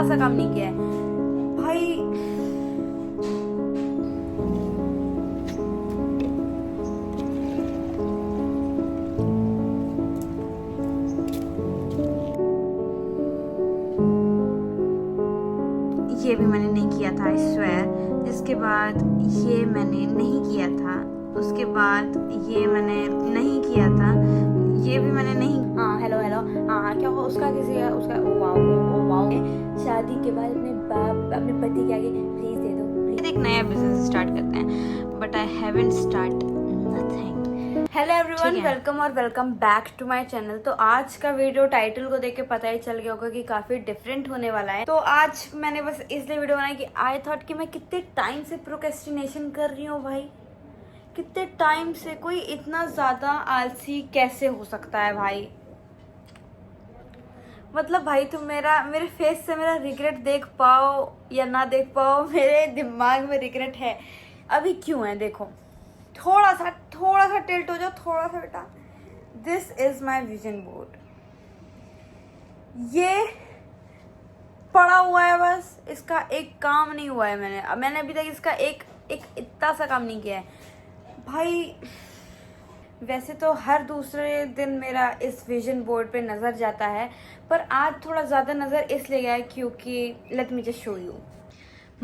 सा काम नहीं किया है भाई। ये भी मैंने नहीं किया था, आई स्वेयर। इसके बाद ये मैंने नहीं किया था, उसके बाद ये मैंने नहीं किया था, ये भी मैंने नहीं। हाँ हेलो हेलो, हाँ क्या हुआ उसका, किसी का उसका, ओ वाओ ओ वाओ। शादी के बाद अपने पति के आगे प्लीज दे दो प्लीज। एक नया बिजनेस स्टार्ट करते हैं, but I haven't start nothing. Hello everyone, welcome और welcome back to my channel. तो आज का वीडियो टाइटल को देख के पता ही चल गया होगा कि काफी डिफरेंट होने वाला है। तो आज मैंने बस इसलिए वीडियो बनाई कि आई थॉट कि मैं कितने टाइम से प्रोक्रेस्टिनेशन कर रही हूँ भाई, कितने टाइम से। कोई इतना ज्यादा आलसी कैसे हो सकता है भाई? मतलब भाई तुम मेरे फेस से मेरा रिग्रेट देख पाओ या ना देख पाओ, मेरे दिमाग में रिग्रेट है। अभी क्यों है देखो, थोड़ा सा टिल्ट हो जाओ, थोड़ा सा बेटा। This is my vision board, ये पड़ा हुआ है बस, इसका एक काम नहीं हुआ है। मैंने अभी तक इसका एक इतना सा काम नहीं किया है भाई। वैसे तो हर दूसरे दिन मेरा इस विजन बोर्ड पे नज़र जाता है, पर आज थोड़ा ज़्यादा नज़र इसलिए गया है क्योंकि let me just show you,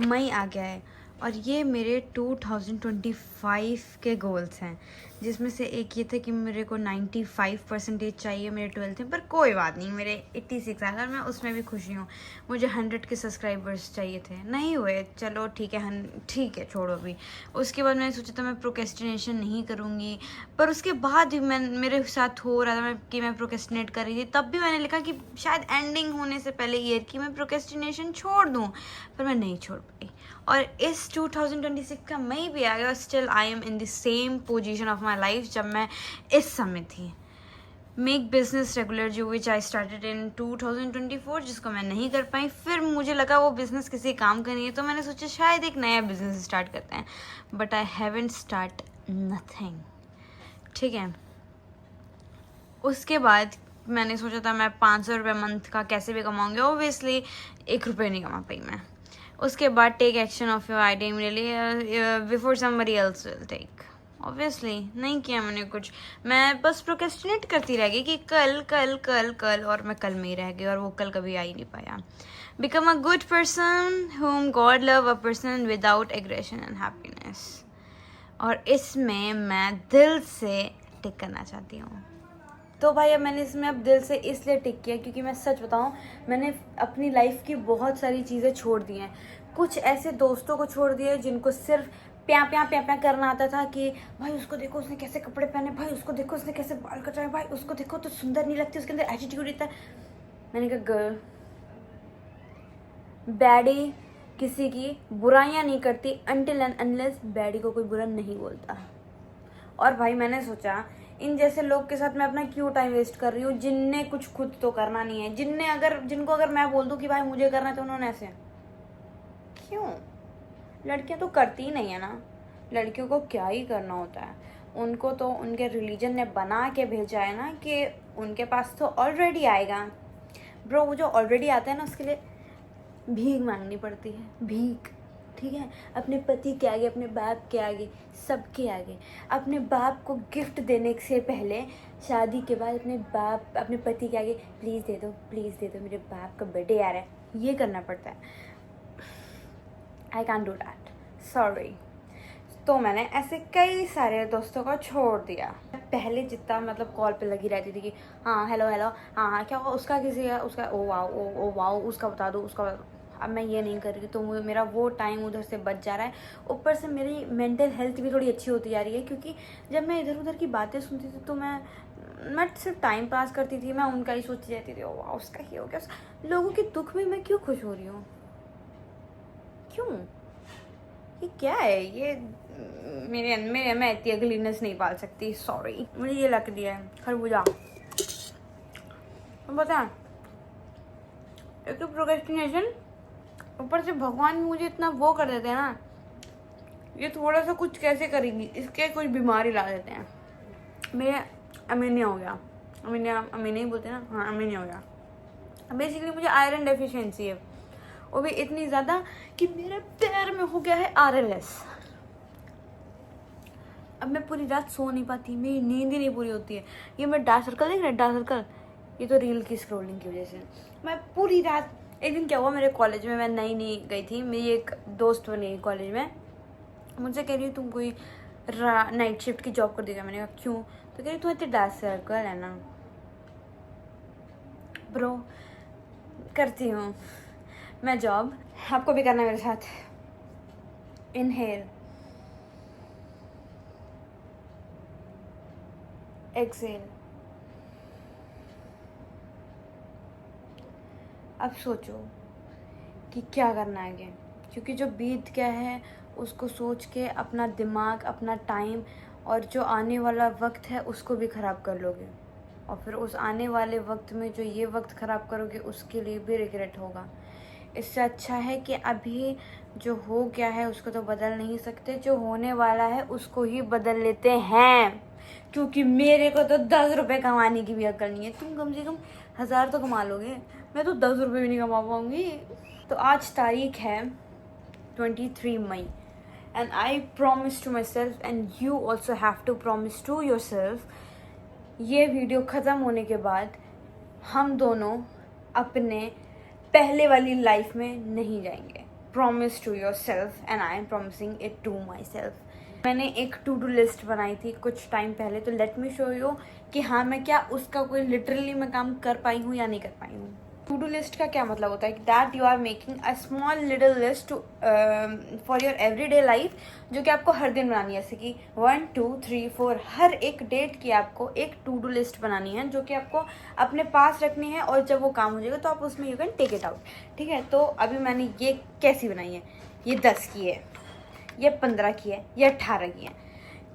मई आ गया है और ये मेरे 2025 के गोल्स हैं, जिसमें से एक ये थे कि मेरे को 95% चाहिए मेरे 12th में, पर कोई बात नहीं, मेरे 86 आ गए और मैं उसमें भी खुशी हूँ। मुझे 100 के सब्सक्राइबर्स चाहिए थे, नहीं हुए, चलो ठीक है, ठीक है छोड़ो अभी। उसके बाद मैंने सोचा था मैं प्रोक्रेस्टिनेशन नहीं करूँगी, पर उसके बाद भी मेरे साथ हो रहा था कि मैं प्रोक्रेस्टिनेट कर रही थी। तब भी मैंने लिखा कि शायद एंडिंग होने से पहले ईयर की मैं प्रोक्रेस्टिनेशन छोड़ दूँ, पर मैं नहीं छोड़ पाई। और इस 2026 का मई भी आ गया, still I M in the same position of my life जब मैं इस समय थी। मेक बिजनेस रेगुलर, जो विच आई स्टार्टेड इन 2024, जिसको मैं नहीं कर पाई। फिर मुझे लगा वो बिजनेस किसी काम का नहीं है, तो मैंने सोचा शायद एक नया बिजनेस स्टार्ट करते हैं, but I haven't start nothing. ठीक है, उसके बाद मैंने सोचा था मैं 500 रुपये मंथ का कैसे भी कमाऊंगी। ओबियसली 1 रुपये नहीं कमा पाई मैं। उसके बाद take action of your idea immediately before somebody else will take. Obviously नहीं किया मैंने कुछ, मैं बस प्रोक्रेस्टिनेट करती रह गई कि कल कल कल कल, और मैं कल में ही रह गई और वो कल कभी आ ही नहीं पाया। Become a good person whom God love a person without aggression and happiness। और इसमें मैं दिल से टिक करना चाहती हूँ। तो भाई अब मैंने इसमें अब दिल से इसलिए टिक किया क्योंकि मैं सच बताऊं, मैंने अपनी लाइफ की बहुत सारी चीज़ें छोड़ दी हैं। कुछ ऐसे दोस्तों को छोड़ दिया जिनको सिर्फ प्या प्या प्या प्या करना आता था कि भाई उसको देखो उसने कैसे कपड़े पहने, भाई उसको देखो उसने कैसे बाल कटाए, भाई उसको देखो तो सुंदर नहीं लगती, उसके अंदर एटीट्यूड इतना। मैंने कहा गर्ल, बैडी किसी की बुराइयां नहीं करती अनटिल एंड अनलेस बैडी को कोई बुरा नहीं बोलता। और भाई मैंने सोचा इन जैसे लोग के साथ मैं अपना क्यों टाइम वेस्ट कर रही हूँ, जिनने कुछ खुद तो करना नहीं है, जिनको अगर मैं बोल दूँ कि भाई मुझे करना है तो उन्होंने ऐसे क्यों। लड़कियां तो करती ही नहीं है ना, लड़कियों को क्या ही करना होता है, उनको तो उनके रिलीजन ने बना के भेजा है ना कि उनके पास तो ऑलरेडी आएगा। ब्रो वो जो ऑलरेडी आता है ना उसके लिए भीख मांगनी पड़ती है, भीख। ठीक है, अपने पति के आगे, अपने बाप के आगे, सबके आगे। अपने बाप को गिफ्ट देने से पहले शादी के बाद अपने पति के आगे प्लीज़ दे दो मेरे बाप का बर्थडे आ रहा है, ये करना पड़ता है। I can do that, sorry. तो मैंने ऐसे कई सारे दोस्तों को छोड़ दिया। पहले जितना मतलब कॉल पे लगी रहती थी कि हाँ हेलो हेलो, हाँ क्या हुआ उसका, किसी का उसका, ओ वाओ उसका बता दो उसका बता दो। अब मैं ये नहीं कर रही, तो मेरा वो टाइम उधर से बच जा रहा है। ऊपर से मेरी मेंटल हेल्थ भी थोड़ी अच्छी होती जा रही है, क्योंकि जब मैं इधर उधर की बातें सुनती थी तो मैं सिर्फ टाइम पास करती थी, मैं उनका ही सोचती रहती थी, ओ वाह उसका ही हो गया। लोगों के दुख में मैं क्यों खुश हो रही हूँ, क्यों? ये क्या है ये? मेरे मैं इतनी अगलीनेस नहीं पाल सकती, सॉरी। मुझे ये लग दिया है खरबूजा। तो पता है, एक तो प्रोक्रेस्टिनेशन, ऊपर से भगवान मुझे इतना वो कर देते हैं ना, ये थोड़ा सा कुछ कैसे करेंगी, इसके कोई बीमारी ला देते हैं। मेरे अमीनिया हो गया, अमीनिया ही बोलते हैं ना, हाँ अमीनिया हो गया। बेसिकली मुझे आयरन डेफिशिएंसी है, वो भी इतनी ज़्यादा कि मेरे पैर में हो गया है RLS। अब मैं पूरी रात सो नहीं पाती, मेरी नींद ही नहीं पूरी होती है। ये मैं डार्क सर्कल देख रहा है, डार्क सर्कल, ये तो रील की स्क्रॉलिंग की वजह से। मैं पूरी रात, एक दिन क्या हुआ मेरे कॉलेज में, मैं नई गई थी, मेरी एक दोस्त बनी कॉलेज में, मुझसे कह रही तुम कोई नाइट शिफ्ट की जॉब कर देगा। मैंने कहा क्यों? तो कह रही तुम्हें इतने डार्क सर्कल है ना। ब्रो करती हूँ मैं जॉब, आपको भी करना है मेरे साथ। Inhale, exhale. अब सोचो कि क्या करना है आगे, क्योंकि जो बीत गया है उसको सोच के अपना दिमाग, अपना टाइम और जो आने वाला वक्त है उसको भी ख़राब कर लोगे, और फिर उस आने वाले वक्त में जो ये वक्त ख़राब करोगे उसके लिए भी रिग्रेट होगा। इससे अच्छा है कि अभी जो हो गया है उसको तो बदल नहीं सकते, जो होने वाला है उसको ही बदल लेते हैं। क्योंकि मेरे को तो 10 रुपये कमाने की भी अक्ल नहीं है, तुम कम से कम 1000 तो कमा लोगे, मैं तो 10 रुपये भी नहीं कमा पाऊँगी। तो आज तारीख है 23 मई, and I promise to myself and you also have to promise to yourself, ये वीडियो ख़त्म होने के बाद हम दोनों अपने पहले वाली लाइफ में नहीं जाएंगे। Promise to yourself and I am promising it to myself. मैंने एक टू डू लिस्ट बनाई थी कुछ टाइम पहले, तो लेट मी शो यू कि हाँ मैं क्या उसका कोई लिटरली मैं काम कर पाई हूँ या नहीं कर पाई हूँ। टू डू लिस्ट का क्या मतलब होता है कि that you are making a small little list for your everyday life, जो कि आपको हर दिन बनानी है। जैसे कि 1 2 3 4 हर एक डेट की आपको एक टू डू लिस्ट बनानी है, जो कि आपको अपने पास रखनी है, और जब वो काम हो जाएगा तो आप उसमें you can take it out. ठीक है, तो अभी मैंने ये कैसी बनाई है, ये 10 की है, ये 15 की है, ये 18 की है,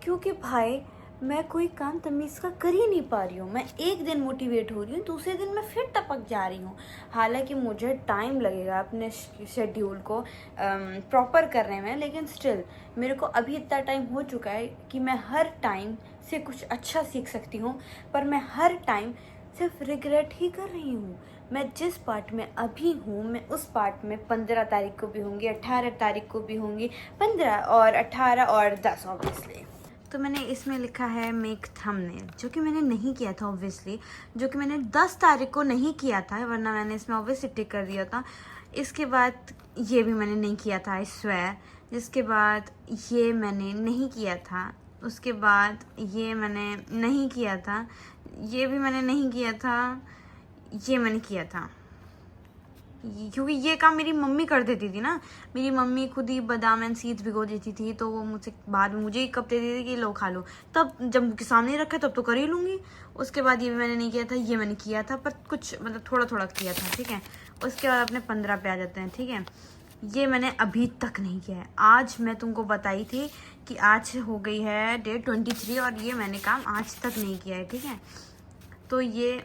क्योंकि भाई मैं कोई काम तमीज़ का कर ही नहीं पा रही हूँ। मैं एक दिन मोटिवेट हो रही हूँ, दूसरे दिन मैं फिर टपक जा रही हूँ। हालांकि मुझे टाइम लगेगा अपने शेड्यूल को प्रॉपर करने में, लेकिन स्टिल मेरे को अभी इतना टाइम हो चुका है कि मैं हर टाइम से कुछ अच्छा सीख सकती हूँ, पर मैं हर टाइम सिर्फ रिग्रेट ही कर रही हूँ। मैं जिस पार्ट में अभी हूँ, मैं उस पार्ट में 15 तारीख को भी होंगी, 18 तारीख को भी होंगी, 15 और 18 और 10 ऑब्वियसली। तो मैंने इसमें लिखा है मेक थंबनेल, जो कि मैंने नहीं किया था ऑब्वियसली, जो कि मैंने 10 तारीख को नहीं किया था, वरना मैंने इसमें ऑब्वियसली टिक कर दिया था। इसके बाद ये भी मैंने नहीं किया था, आई स्वेयर। जिसके बाद ये मैंने नहीं किया था, उसके बाद ये मैंने नहीं किया था, ये भी मैंने नहीं किया था, ये मैंने किया था, क्योंकि ये काम मेरी मम्मी कर देती थी ना। मेरी मम्मी खुद ही बादाम एंड सीड्स भिगो देती थी, तो वो मुझसे बाद में मुझे ही कप दे देती थी कि लो खा लो, तब जब उनके सामने रखा तब तो कर ही लूँगी। उसके बाद ये भी मैंने नहीं किया था, ये मैंने किया था, पर कुछ मतलब थोड़ा थोड़ा किया था। ठीक है, उसके बाद अपने 15 पे आ जाते हैं। ठीक है, ये मैंने अभी तक नहीं किया है। आज मैं तुमको बताई थी कि आज हो गई है डेट 23, और ये मैंने काम आज तक नहीं किया है। ठीक है, तो ये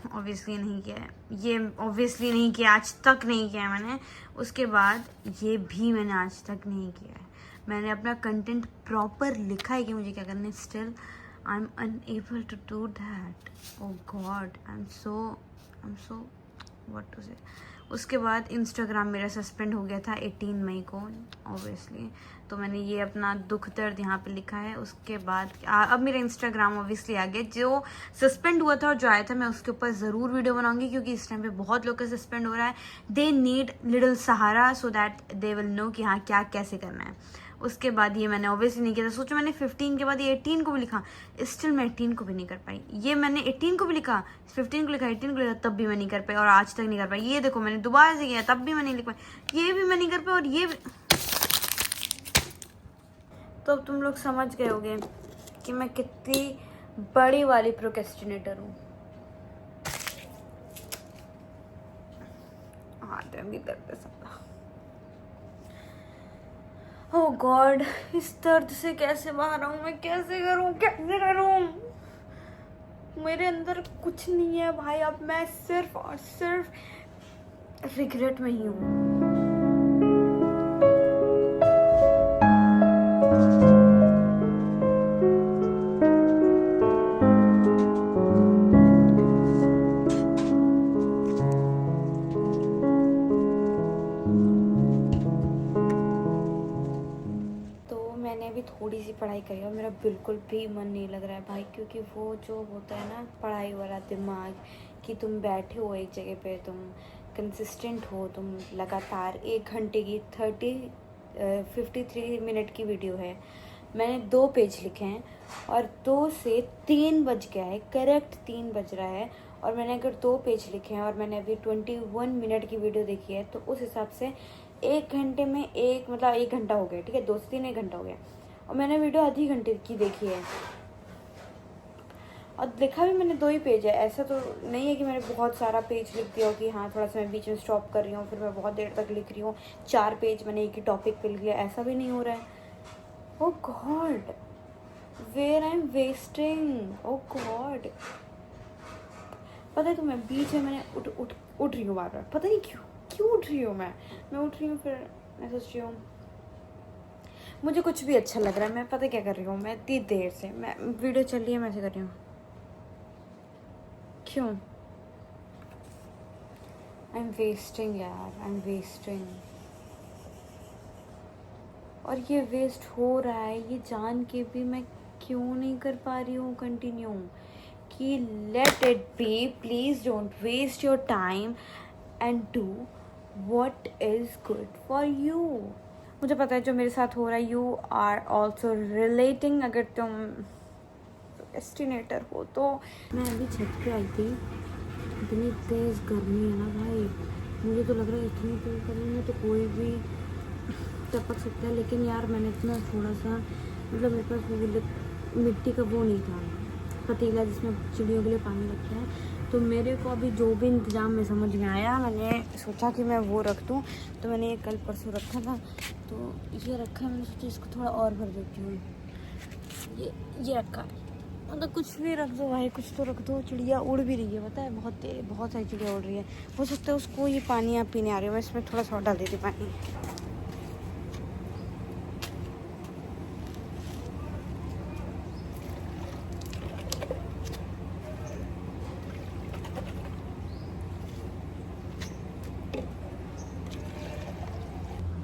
ऑब्वियसली नहीं किया है, ये ऑब्वियसली नहीं किया, आज तक नहीं किया है मैंने। उसके बाद ये भी मैंने आज तक नहीं किया है। मैंने अपना कंटेंट प्रॉपर लिखा है कि मुझे क्या करना है, still I am unable to do that. Oh God, I am so what to say. उसके बाद इंस्टाग्राम मेरा सस्पेंड हो गया था 18 मई को ऑब्वियसली, तो मैंने ये अपना दुख दर्द यहाँ पे लिखा है। उसके बाद अब मेरा इंस्टाग्राम ऑब्वियसली आ गया, जो सस्पेंड हुआ था और जो आया था मैं उसके ऊपर ज़रूर वीडियो बनाऊंगी, क्योंकि इस टाइम पे बहुत लोग का सस्पेंड हो रहा है। दे नीड लिटिल सहारा so that they will know कि हाँ क्या कैसे करना है। उसके बाद ये मैंने ऑब्वियसली नहीं किया था। सोचो मैंने 15 के बाद ये 18 को भी लिखा, स्टिल मैं 18 को भी नहीं कर पाई। ये मैंने 18 को भी लिखा, 15 को लिखा, 18 को लिखा, तब भी मैं नहीं कर पाई, और आज तक नहीं कर पाई। ये देखो मैंने दोबारा से किया, तब भी मैं नहीं लिख पाई, ये भी मैं नहीं कर पाई, और ये भी। तो अब तुम लोग समझ गए होंगे कि मैं कितनी बड़ी वाली प्रोक्रेस्टिनेटर हूँ। हाथ में भी दर्द है सबका। ओह गॉड, इस दर्द से कैसे बाहर आऊँ मैं, कैसे करूँ? मेरे अंदर कुछ नहीं है भाई, अब मैं सिर्फ और सिर्फ रिग्रेट में ही हूँ। थोड़ी सी पढ़ाई करी और मेरा बिल्कुल भी मन नहीं लग रहा है भाई, क्योंकि वो जो होता है ना पढ़ाई वाला दिमाग, कि तुम बैठे हो एक जगह पे, तुम कंसिस्टेंट हो, तुम लगातार 1 घंटे की 53 मिनट की वीडियो है, मैंने 2 पेज लिखे हैं और 2 से 3 बज गया है, करेक्ट 3 बज रहा है, और मैंने अगर 2 पेज लिखे हैं और मैंने अभी 21 मिनट की वीडियो देखी है, तो उस हिसाब से 1 घंटे में मतलब 1 घंटा हो गया, ठीक है, 2 से 3 1 घंटा हो गया, और मैंने वीडियो आधी घंटे की देखी है और लिखा भी मैंने 2 ही पेज है। ऐसा तो नहीं है कि मैंने बहुत सारा पेज लिख दिया हो कि हाँ थोड़ा सा मैं बीच में स्टॉप कर रही हूँ फिर मैं बहुत देर तक लिख रही हूँ, 4 पेज मैंने एक ही टॉपिक पे लिख लिया, ऐसा भी नहीं हो रहा है। Oh God, where I am wasting, oh God. पता है तुम्हें, बीच में मैंने उठ रही हूँ बार बार, पता नहीं क्यों उठ रही हूँ मैं उठ रही हूँ, फिर मैं सोच रही हूँ मुझे कुछ भी अच्छा लग रहा है, मैं पता क्या कर रही हूँ, मैं इतनी देर से मैं वीडियो चल रही है मैं ऐसे कर रही हूँ, क्यों? आई एम वेस्टिंग यार, आई एम वेस्टिंग, और ये वेस्ट हो रहा है ये जान के भी मैं क्यों नहीं कर पा रही हूँ कंटिन्यू, कि let it be, please don't waste your time and do what is good for you. मुझे पता है जो मेरे साथ हो रहा है, यू आर ऑल्सो रिलेटिंग, अगर तुम एस्टिनेटर हो तो। मैं अभी छत पे आई थी, इतनी तेज़ गर्मी है ना भाई, मुझे तो लग रहा है इतनी तेज़ गर्मी में तो कोई भी टपक सकता है, लेकिन यार मैंने इतना थोड़ा सा मतलब मेरे पास मिट्टी का वो नहीं था पतीला जिसमें चिड़ियों के लिए पानी रखा है, तो मेरे को अभी जो भी इंतज़ाम में समझ में आया मैंने सोचा कि मैं वो रख दूँ, तो मैंने ये कल परसों रखा था तो ये रखा है, मैंने सोचा इसको थोड़ा और भर देती हूँ, ये रखा, मतलब कुछ भी रख दो भाई, कुछ तो रख दो। चिड़िया उड़ भी रही है, पता है, बहुत सारी चिड़िया उड़ रही है, हो सकता है उसको ये पानी आप पीने आ रही हो, मैं इसमें थोड़ा सा और डाल देती पानी।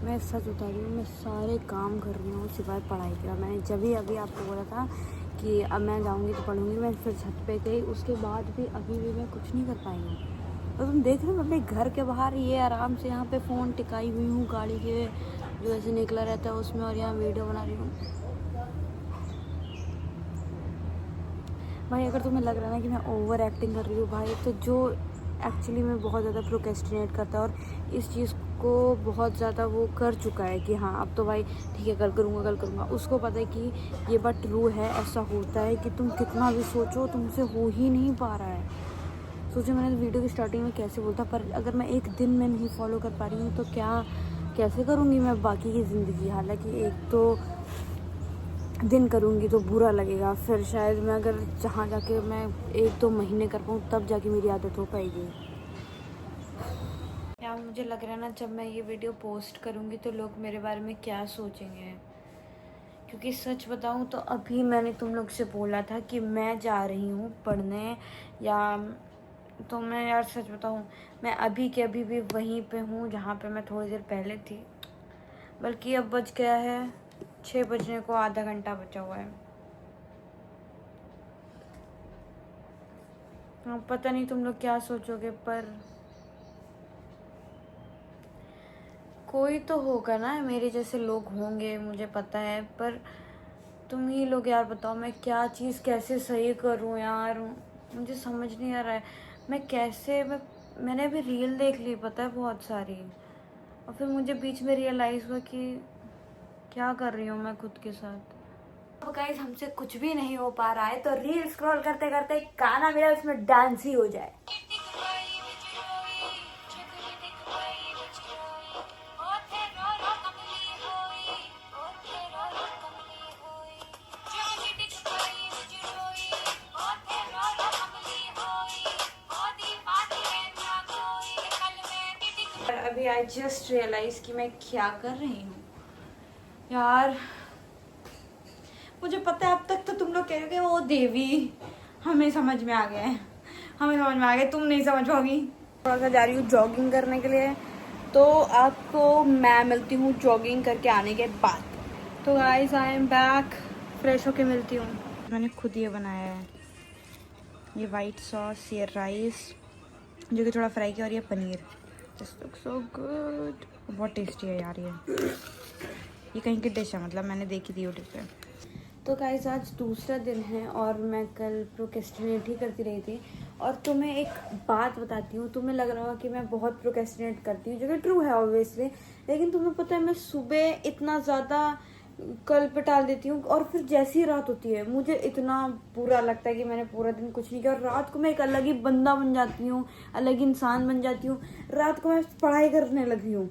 मैं सच बता रही हूँ, मैं सारे काम कर रही हूँ सिवाय पढ़ाई के। मैंने जब ही अभी आपको बोला था कि अब मैं जाऊँगी तो पढ़ूँगी, मैं फिर छत पे गई, उसके बाद भी अभी भी मैं कुछ नहीं कर पाई हूँ। तो तुम देख रहे हो अपने घर के बाहर ये आराम से यहाँ पे फ़ोन टिकाई हुई हूँ गाड़ी के जो ऐसे निकला रहता है उसमें, और यहाँ वीडियो बना रही हूँ। भाई अगर तुम्हें लग रहा है ना कि मैं ओवर एक्टिंग कर रही हूँ भाई, तो जो एक्चुअली में बहुत ज़्यादा प्रोक्रेस्टिनेट करता है और इस चीज़ को बहुत ज़्यादा वो कर चुका है कि हाँ अब तो भाई ठीक है कल करूँगा, उसको पता है कि ये बात ट्रू है, ऐसा होता है कि तुम कितना भी सोचो तुमसे हो ही नहीं पा रहा है। सोचो मैंने वीडियो की स्टार्टिंग में कैसे बोलता, पर अगर मैं एक दिन में नहीं फॉलो कर पा रही हूँ तो कैसे करूँगी मैं बाकी की ज़िंदगी। हालाँकि एक तो दिन करूँगी तो बुरा लगेगा, फिर शायद मैं अगर जहाँ जाके मैं 1-2 महीने कर पाऊँ तब जाके मेरी आदत हो पाएगी। यार मुझे लग रहा है ना जब मैं ये वीडियो पोस्ट करूँगी तो लोग मेरे बारे में क्या सोचेंगे, क्योंकि सच बताऊँ तो अभी मैंने तुम लोग से बोला था कि मैं जा रही हूँ पढ़ने, या तो मैं यार सच बताऊँ मैं अभी के अभी भी वहीं पे हूँ जहाँ पे मैं थोड़ी देर पहले थी, बल्कि अब बज गया है 6 बजने को, आधा घंटा बचा हुआ है। हाँ पता नहीं तुम लोग क्या सोचोगे, पर कोई तो होगा ना, मेरे जैसे लोग होंगे मुझे पता है, पर तुम ही लोग यार बताओ मैं क्या चीज़ कैसे सही करूँ यार, मुझे समझ नहीं आ रहा है मैंने अभी रील देख ली पता है बहुत सारी, और फिर मुझे बीच में रियलाइज़ हुआ कि क्या कर रही हूँ मैं खुद के साथ। अब गाइस हमसे कुछ भी नहीं हो पा रहा है तो रील स्क्रॉल करते करते गाना मिला उसमें डांस ही हो जाए। अभी आई जस्ट रियलाइज कि मैं क्या कर रही हूँ यार। मुझे पता है अब तक तो तुम लोग कह रहे हो वो देवी हमें समझ में आ गए, तुम नहीं समझ पाओगी। थोड़ा सा जा रही हूँ जॉगिंग करने के लिए, तो आपको मैं मिलती हूँ जॉगिंग करके आने के बाद। तो guys I am back, fresh होके मिलती हूँ। मैंने खुद ये बनाया है, ये वाइट सॉस, ये राइस जो कि थोड़ा फ्राई किया, और ये paneer. This looks so good, बहुत टेस्टी है यार। ये कहीं की डिश है, मतलब मैंने देखी थी यूट्यूब पे। तो गाइस आज दूसरा दिन है और मैं कल प्रोक्रेस्टिनेट ही करती रही थी। और तुम्हें एक बात बताती हूँ, तुम्हें लग रहा होगा कि मैं बहुत प्रोक्रेस्टिनेट करती हूँ, जो कि ट्रू है ऑब्वियसली, लेकिन तुम्हें पता है मैं सुबह इतना ज़्यादा कल पे टाल देती हूँ, और फिर जैसी रात होती है मुझे इतना बुरा लगता है कि मैंने पूरा दिन कुछ नहीं किया, और रात को मैं एक अलग ही बंदा बन जाती हूँ, अलग इंसान बन जाती हूँ। रात को मैं पढ़ाई करने लगी हूँ,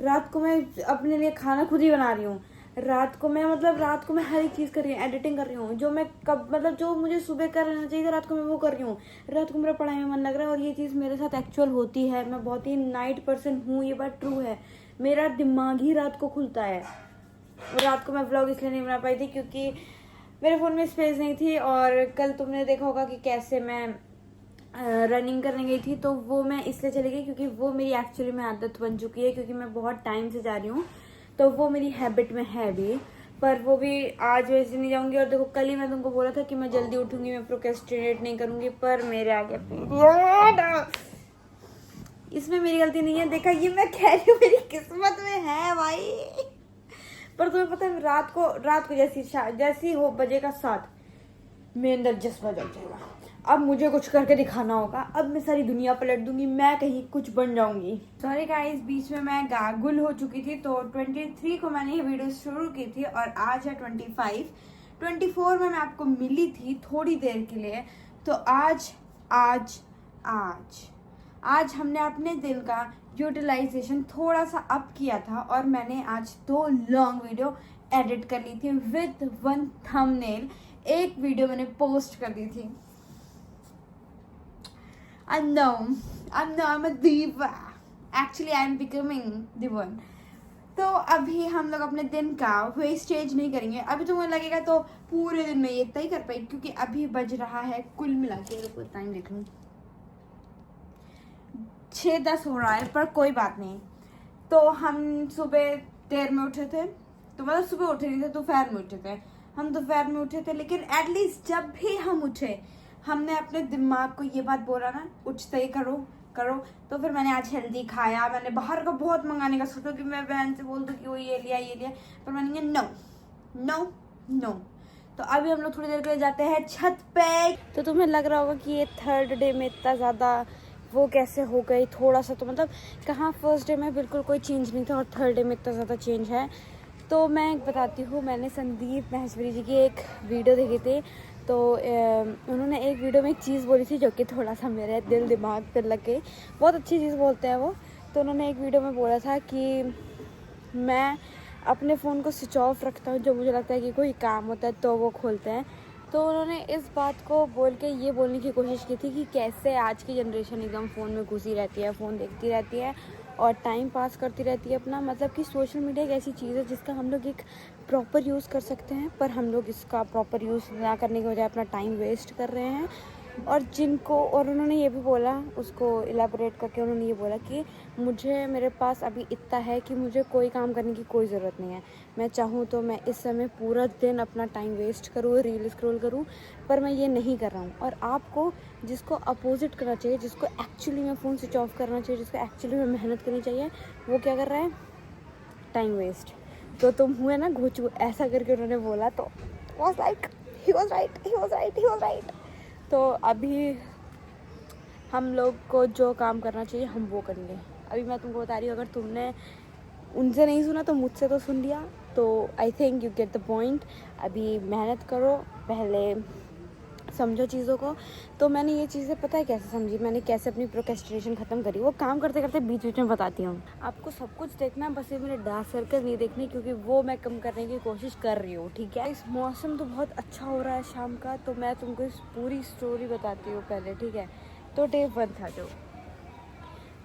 रात को मैं अपने लिए खाना खुद ही बना रही हूँ, रात को मैं हर एक चीज़ कर रही हूँ, एडिटिंग कर रही हूँ, जो मैं कब मतलब जो मुझे सुबह कर लेना चाहिए था रात को मैं वो कर रही हूँ। रात को मेरा पढ़ाई में मन लग रहा है, और ये चीज़ मेरे साथ एक्चुअल होती है। मैं बहुत ही नाइट पर्सन हूँ, ये बात ट्रू है। मेरा दिमाग ही रात को खुलता है। और रात को मैं व्लॉग इसलिए नहीं बना पाई थी क्योंकि मेरे फ़ोन में स्पेस नहीं थी, और कल तुमने देखा होगा कि कैसे मैं रनिंग करने गई थी, तो वो मैं इसलिए चली गई क्योंकि वो मेरी एक्चुअली में आदत बन चुकी है, क्योंकि मैं बहुत टाइम से जा रही हूँ, तो वो मेरी हैबिट में है भी। पर वो भी आज वैसे नहीं जाऊंगी। और देखो कल ही मैं तुमको बोला था कि मैं जल्दी उठूंगी, मैं प्रोक्रेस्टिनेट नहीं करूंगी, पर मेरे आगे पीरियड, इसमें मेरी गलती नहीं है। देखा, ये मैं कह रही हूँ मेरी किस्मत में है भाई। पर तुम्हें पता है रात को जैसी हो बजेगा 7, मेरे अंदर जज्बा जग जाएगा, अब मुझे कुछ करके दिखाना होगा, अब मैं सारी दुनिया पलट दूंगी, मैं कहीं कुछ बन जाऊंगी। सॉरी गाइस, बीच में मैं गागुल हो चुकी थी। तो 23 को मैंने ये वीडियो शुरू की थी, और आज है 25। 24 में मैं आपको मिली थी थोड़ी देर के लिए। तो आज हमने अपने दिन का यूटिलाइजेशन थोड़ा सा अप किया था, और मैंने आज 2 लॉन्ग वीडियो एडिट कर ली थी विद 1 थंबनेल। एक वीडियो मैंने पोस्ट कर दी थी। I know I'm a diva. Actually I'm becoming the one. तो अभी हम लोग अपने दिन का वेस्टेज नहीं करेंगे। अभी तुम्हें लगेगा तो पूरे दिन में ये इतना ही कर पाई, क्योंकि अभी बज रहा है कुल मिला के, रुको टाइम देख लूँ, 6:10 हो रहा है, पर कोई बात नहीं। तो हम सुबह देर में उठे थे, तो मतलब सुबह उठे नहीं थे, दोपहर में उठे थे। हम दोपहर में उठे थे, लेकिन एटलीस्ट जब भी हम उठे हमने अपने दिमाग को ये बात बोला ना, उठते ही करो। तो फिर मैंने आज हेल्दी खाया। मैंने बाहर का बहुत मंगाने का सोचा कि मैं बहन से बोल दूँ कि वो ये लिया, पर मैंने कहा नो। तो अभी हम लोग थोड़ी देर के लिए जाते हैं छत पे। तो तुम्हें लग रहा होगा कि ये 3rd डे में इतना ज़्यादा वो कैसे हो गई, थोड़ा सा तो मतलब कहाँ 1st डे में बिल्कुल कोई चेंज नहीं था, और 3rd डे में इतना ज़्यादा चेंज है। तो मैं बताती हूँ, मैंने संदीप महेश्वरी जी की एक वीडियो देखी थी। तो उन्होंने एक वीडियो में एक चीज़ बोली थी जो कि थोड़ा सा मेरे दिल दिमाग पर लग गई। बहुत अच्छी चीज़ बोलते हैं वो। तो उन्होंने एक वीडियो में बोला था कि मैं अपने फ़ोन को स्विच ऑफ रखता हूँ, जब मुझे लगता है कि कोई काम होता है तो वो खोलते हैं। तो उन्होंने इस बात को बोल के ये बोलने की कोशिश की थी कि कैसे आज की जनरेशन एकदम फ़ोन में घुसी रहती है, फ़ोन देखती रहती है और टाइम पास करती रहती है अपना। मतलब कि सोशल मीडिया एक ऐसी चीज़ है जिसका हम लोग एक प्रॉपर यूज़ कर सकते हैं, पर हम लोग इसका प्रॉपर यूज़ ना करने की बजाय अपना टाइम वेस्ट कर रहे हैं। और उन्होंने ये भी बोला, उसको इलेबोरेट करके उन्होंने ये बोला कि मेरे पास अभी इतना है कि मुझे कोई काम करने की कोई ज़रूरत नहीं है। मैं चाहूँ तो मैं इस समय पूरा दिन अपना टाइम वेस्ट करूँ, रील स्क्रॉल करूँ, पर मैं ये नहीं कर रहा हूँ। और आपको जिसको अपोजिट करना चाहिए, जिसको एक्चुअली में फ़ोन स्विच ऑफ करना चाहिए, जिसको एक्चुअली में मेहनत करनी चाहिए, वो क्या कर रहा है? Time waste. तो तुम हुए ना घोचू, ऐसा करके उन्होंने बोला। तो was like he was right। तो अभी हम लोग को जो काम करना चाहिए हम वो करेंगे। अभी मैं तुमको बता रही हूँ, अगर तुमने उनसे नहीं सुना तो मुझसे तो सुन लिया। तो I think you get the point. अभी मेहनत करो, पहले समझो चीज़ों को। तो मैंने ये चीज़ें पता है कैसे समझी, मैंने कैसे अपनी प्रोक्रेस्टिनेशन ख़त्म करी, वो काम करते करते बीच बीच में बताती हूँ। आपको सब कुछ देखना है, बस ये मेरे डार्क सर्कल नहीं देखने, क्योंकि वो मैं कम करने की कोशिश कर रही हूँ, ठीक है। इस मौसम तो बहुत अच्छा हो रहा है शाम का, तो मैं तुमको इस पूरी स्टोरी बताती हूँ पहले, ठीक है। तो डे 1 था, जो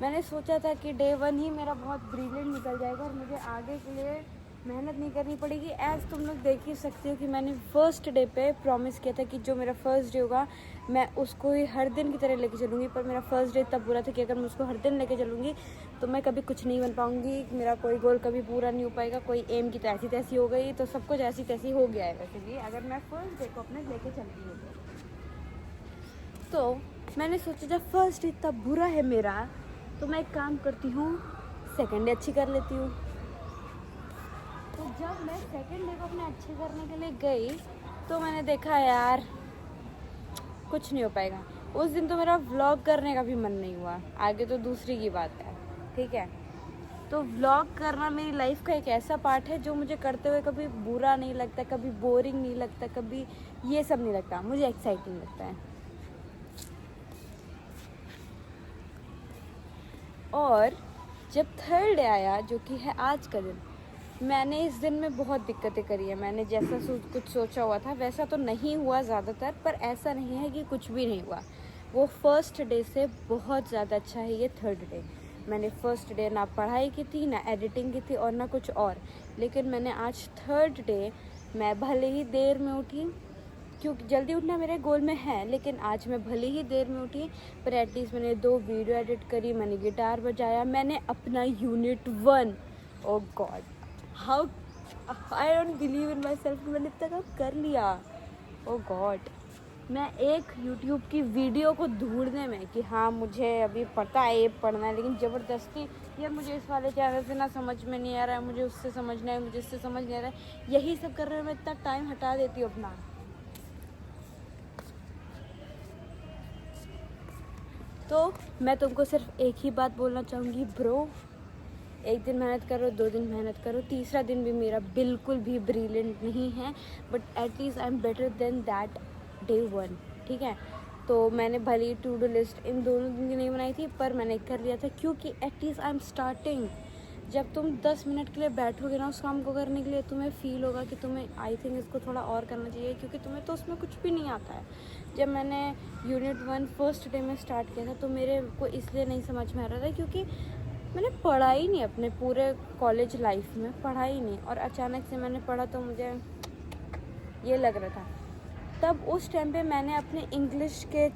मैंने सोचा था कि डे 1 ही मेरा बहुत ब्रिलियंट निकल जाएगा और मुझे आगे के लिए मेहनत नहीं करनी पड़ेगी। एज तुम लोग देख ही सकते हो कि मैंने फर्स्ट डे पे प्रॉमिस किया था कि जो मेरा फर्स्ट डे होगा मैं उसको ही हर दिन की तरह लेके चलूँगी, पर मेरा फर्स्ट डे इतना बुरा था कि अगर मैं उसको हर दिन लेके चलूँगी तो मैं कभी कुछ नहीं बन पाऊँगी, मेरा कोई गोल कभी पूरा नहीं हो पाएगा, कोई एम की तो ऐसी तैसी हो गई, तो सब कुछ ऐसी तैसी हो गया है वैसे भी अगर मैं फर्स्ट डे को अपने लेके चलती हूँ। तो मैंने सोचा जब फर्स्ट डे इतना बुरा है मेरा तो मैं एक काम करती हूँ, सेकेंड डे अच्छी कर लेती हूँ। तो जब मैं सेकेंड डे को अपने अच्छे करने के लिए गई तो मैंने देखा यार कुछ नहीं हो पाएगा। उस दिन तो मेरा व्लॉग करने का भी मन नहीं हुआ, आगे तो दूसरी की बात है, ठीक है। तो व्लॉग करना मेरी लाइफ का एक ऐसा पार्ट है जो मुझे करते हुए कभी बुरा नहीं लगता, कभी बोरिंग नहीं लगता, कभी ये सब नहीं लगता, मुझे एक्साइटिंग लगता है। और जब थर्ड डे आया जो कि है आज का दिन, मैंने इस दिन में बहुत दिक्कतें करी है। मैंने जैसा कुछ सोचा हुआ था वैसा तो नहीं हुआ ज़्यादातर, पर ऐसा नहीं है कि कुछ भी नहीं हुआ। वो फर्स्ट डे से बहुत ज़्यादा अच्छा है ये थर्ड डे। मैंने फर्स्ट डे ना पढ़ाई की थी, ना एडिटिंग की थी और ना कुछ और, लेकिन मैंने आज थर्ड डे, मैं भले ही देर में उठी क्योंकि जल्दी उठना मेरे गोल में है, लेकिन आज मैं भले ही देर में उठी पर एटलीस्ट मैंने 2 वीडियो एडिट करी, मैंने गिटार बजाया, मैंने अपना unit 1, oh God how I don't believe in myself, मैंने इतना काम कर लिया, ओ गॉड। मैं एक यूट्यूब की वीडियो को ढूंढने में कि हाँ मुझे अभी पता है ये पढ़ना है, लेकिन ज़बरदस्ती यार मुझे इस वाले चैनल से ना समझ में नहीं आ रहा है, मुझे उससे समझना है, मुझे इससे समझ नहीं आ रहा है, यही सब करने में मैं इतना टाइम हटा देती हूँ अपना। तो मैं तुमको सिर्फ एक ही बात बोलना चाहूँगी ब्रो, एक दिन मेहनत करो, 2 दिन मेहनत करो, तीसरा दिन भी मेरा बिल्कुल भी ब्रिलियंट नहीं है, but at least I am better than that day 1, ठीक है। तो मैंने भले ही टू डू लिस्ट इन दोनों दिन की नहीं बनाई थी, पर मैंने कर लिया था क्योंकि एटलीस्ट आई एम स्टार्टिंग। जब तुम 10 मिनट के लिए बैठोगे ना उस काम को करने के लिए, तुम्हें फील होगा कि तुम्हें आई थिंक इसको थोड़ा और करना चाहिए, क्योंकि तुम्हें तो उसमें कुछ भी नहीं आता है। जब मैंने यूनिट 1 फर्स्ट डे में स्टार्ट किया था तो मेरे को इसलिए नहीं समझ में आ रहा था क्योंकि मैंने पढ़ा ही नहीं, अपने पूरे कॉलेज लाइफ में पढ़ा ही नहीं, और अचानक से मैंने पढ़ा तो मुझे ये लग रहा था। तब उस टाइम पे मैंने अपने इंग्लिश के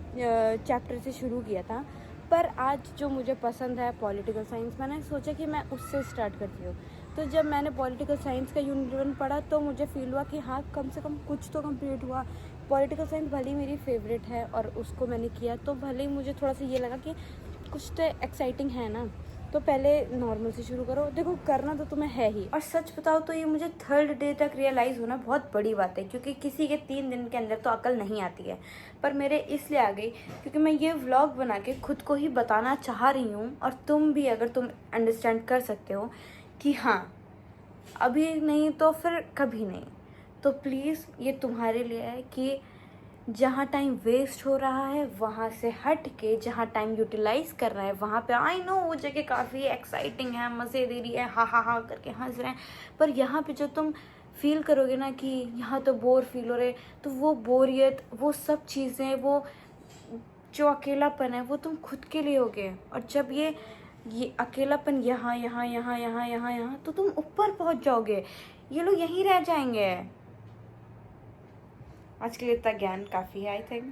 चैप्टर से शुरू किया था, पर आज जो मुझे पसंद है पॉलिटिकल साइंस, मैंने सोचा कि मैं उससे स्टार्ट करती हूँ। तो जब मैंने पॉलिटिकल साइंस का यूनिट 1 पढ़ा तो मुझे फील हुआ कि हाँ कम से कम कुछ तो कंप्लीट हुआ। पॉलिटिकल साइंस भले ही मेरी फेवरेट है और उसको मैंने किया, तो भले ही मुझे थोड़ा सा ये लगा कि कुछ तो एक्साइटिंग है ना, तो पहले नॉर्मल से शुरू करो, देखो करना तो तुम्हें है ही। और सच बताओ तो ये मुझे थर्ड डे तक रियलाइज़ होना बहुत बड़ी बात है, क्योंकि किसी के 3 दिन के अंदर तो अकल नहीं आती है, पर मेरे इसलिए आ गई क्योंकि मैं ये व्लॉग बना के खुद को ही बताना चाह रही हूँ, और तुम भी अगर तुम अंडरस्टैंड कर सकते हो कि हाँ अभी नहीं तो फिर कभी नहीं, तो प्लीज़ ये तुम्हारे लिए है कि जहाँ टाइम वेस्ट हो रहा है वहाँ से हट के जहाँ टाइम यूटिलाइज कर रहा है वहाँ पे, आई नो वो जगह काफ़ी एक्साइटिंग है, मज़े दे रही है, हा हा हा करके हंस रहे हैं, पर यहाँ पे जो तुम फील करोगे ना कि यहाँ तो बोर फील हो रहे, तो वो बोरियत, वो सब चीज़ें, वो जो अकेलापन है वो तुम खुद के लिए होगे, और जब ये अकेलापन यहाँ यहाँ यहाँ यहाँ यहाँ यहाँ, तो तुम ऊपर पहुँच जाओगे, ये लोग यहीं रह जाएंगे। आज के लिए इतना ज्ञान काफ़ी है आई थिंक।